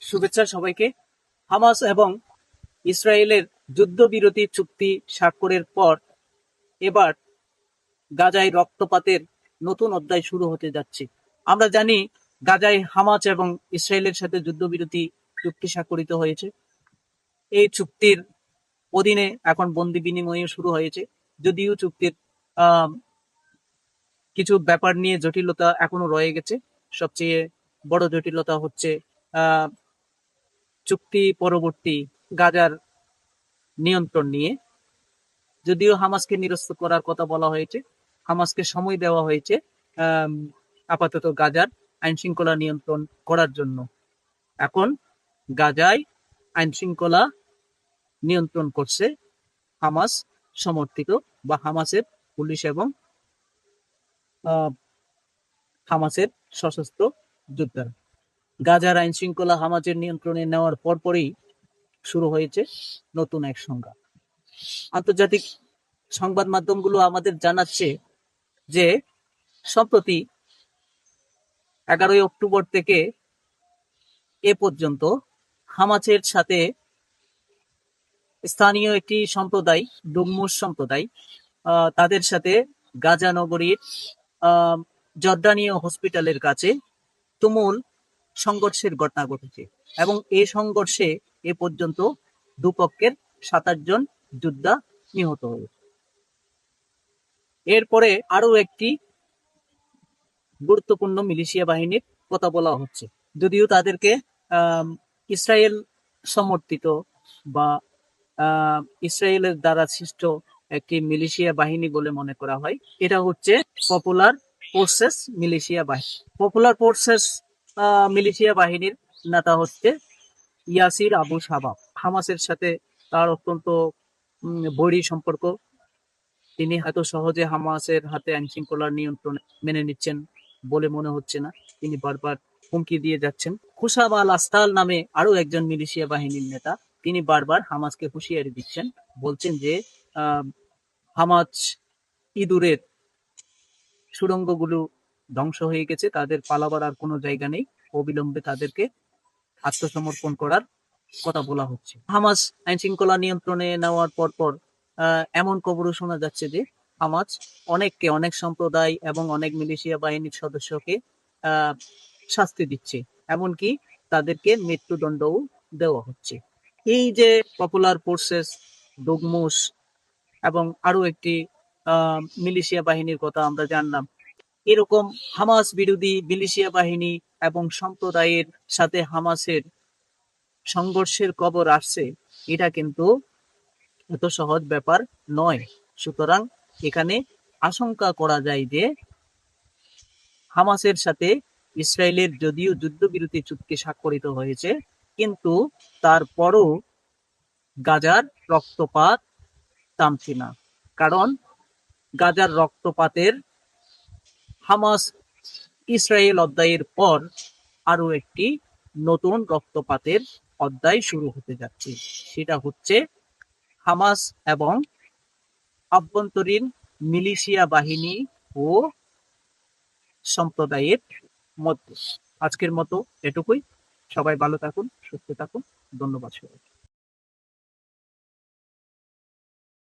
শুভেচ্ছা সবাইকে। হামাস এবং ইসরায়েলের যুদ্ধবিরতি চুক্তি স্বাক্ষরের পর এবার গাজায় রক্তপাতের নতুন অধ্যায় শুরু হতে যাচ্ছে। আমরা জানি গাজায় হামাস এবং ইসরায়েলের সাথে যুদ্ধবিরতি চুক্তি স্বাক্ষরিত হয়েছে। এই চুক্তির অধীনে এখন বন্দি বিনিময় শুরু হয়েছে। যদিও চুক্তির আহ কিছু ব্যাপার নিয়ে জটিলতা এখনো রয়ে গেছে। সবচেয়ে বড় জটিলতা হচ্ছে আহ চুক্তি পরবর্তী গাজার নিয়ন্ত্রণ নিয়ে। যদিও হামাসকে নিরস্ত করার কথা বলা হয়েছে, হামাসকে সময় দেওয়া হয়েছে আপাতত গাজার আইন শৃঙ্খলা নিয়ন্ত্রণ করার জন্য। এখন গাজায় আইন শৃঙ্খলা নিয়ন্ত্রণ করছে হামাস সমর্থিত বা হামাসের পুলিশ এবং হামাসের সশস্ত্র যোদ্ধারা। গাজার আইন শৃঙ্খলা হামাসের নিয়ন্ত্রণে নেওয়ার পরপরই শুরু হয়েছে নতুন এক সংঘাত। আন্তর্জাতিক সংবাদ মাধ্যমগুলো আমাদের জানাচ্ছে যে সম্প্রতি 11 অক্টোবর থেকে এ পর্যন্ত হামাসের সাথে স্থানীয় একটি সম্প্রদায়, ডুমমুস সম্প্রদায়, তাদের সাথে গাজা নগরীর জর্দানীয় হসপিটালের কাছে তুমুল সংঘর্ষের ঘটনা ঘটেছে এবং এই সংঘর্ষে এ পর্যন্ত দুপক্ষের 27 জন যোদ্ধা নিহত হয়েছে। এরপরে আরো একটি গুরুত্বপূর্ণ মিলিশিয়া বাহিনীর কথা বলা হচ্ছে, যদিও তাদেরকে ইসরায়েল সমর্থিত বা ইসরায়েলের দ্বারা সৃষ্ট একটি মিলিশিয়া বাহিনী বলে মনে করা হয়। এটা হচ্ছে পপুলার ফোর্সেস মিলিশিয়া বাহিনী। পপুলার ফোর্সেস মিলিশিয়া বাহিনীর নেতা হচ্ছে ইয়াসির আবু শাবাব। হামাসের সাথে তার অত্যন্ত বৈরী সম্পর্ক। তিনি এত সহজে হামাসের হাতে আইন শৃঙ্খলার নিয়ন্ত্রণ মেনে নিচ্ছেন বলে মনে হচ্ছে না। তিনি বারবার হুমকি দিয়ে যাচ্ছেন। খুশাব আল আস্তাল নামে আরো একজন মিলিশিয়া বাহিনীর নেতা, তিনি বারবার হামাসকে হুঁশিয়ারি দিচ্ছেন, বলছেন যে হামাস ইঁদুরের সুড়ঙ্গগুলো ধ্বংস হয়ে গেছে, তাদের পালাবার আর কোনো জায়গা নেই, অবিলম্বে তাদেরকে আত্মসমর্পণ করার কথা বলা হচ্ছে। হামাস আইন শৃঙ্খলা নিয়ন্ত্রণে নেওয়ার পর এমন খবরও শোনা যাচ্ছে যে হামাস অনেক সম্প্রদায় এবং অনেক মিলিশিয়া বাহিনীর সদস্যকে শাস্তি দিচ্ছে, এমনকি তাদেরকে মৃত্যুদণ্ডও দেওয়া হচ্ছে। এই যে পপুলার ফোর্সেস, ডুমমুস এবং আরো একটি মিলিশিয়া বাহিনীর কথা আমরা জানলাম, এরকম হামাস বিরোধী মিলিশিয়া বাহিনী এবং সম্প্রদায়ের সাথে হামাসের সংঘর্ষের খবর আসছে, এটা কিন্তু এত সহজ ব্যাপার নয়। সুতরাং এখানে আশঙ্কা করা যায় যে হামাসের সাথে ইসরায়েলের যদিও যুদ্ধবিরতি চুক্তি স্বাক্ষরিত হয়েছে, কিন্তু তারপরও গাজার রক্তপাত থামছে না। কারণ গাজার রক্তপাতের হামাস ইসরায়েল অধ্যায়ের পর আরো একটি নতুন রক্তপাতের অধ্যায় শুরু হতে যাচ্ছে। সেটা হচ্ছে হামাস এবং আভ্যন্তরীণ মিলিশিয়া বাহিনী ও সম্প্রদায়ের মধ্যে। আজকের মতো এটুকুই। সবাই ভালো থাকুন, সুস্থ থাকুন। ধন্যবাদ সবাই।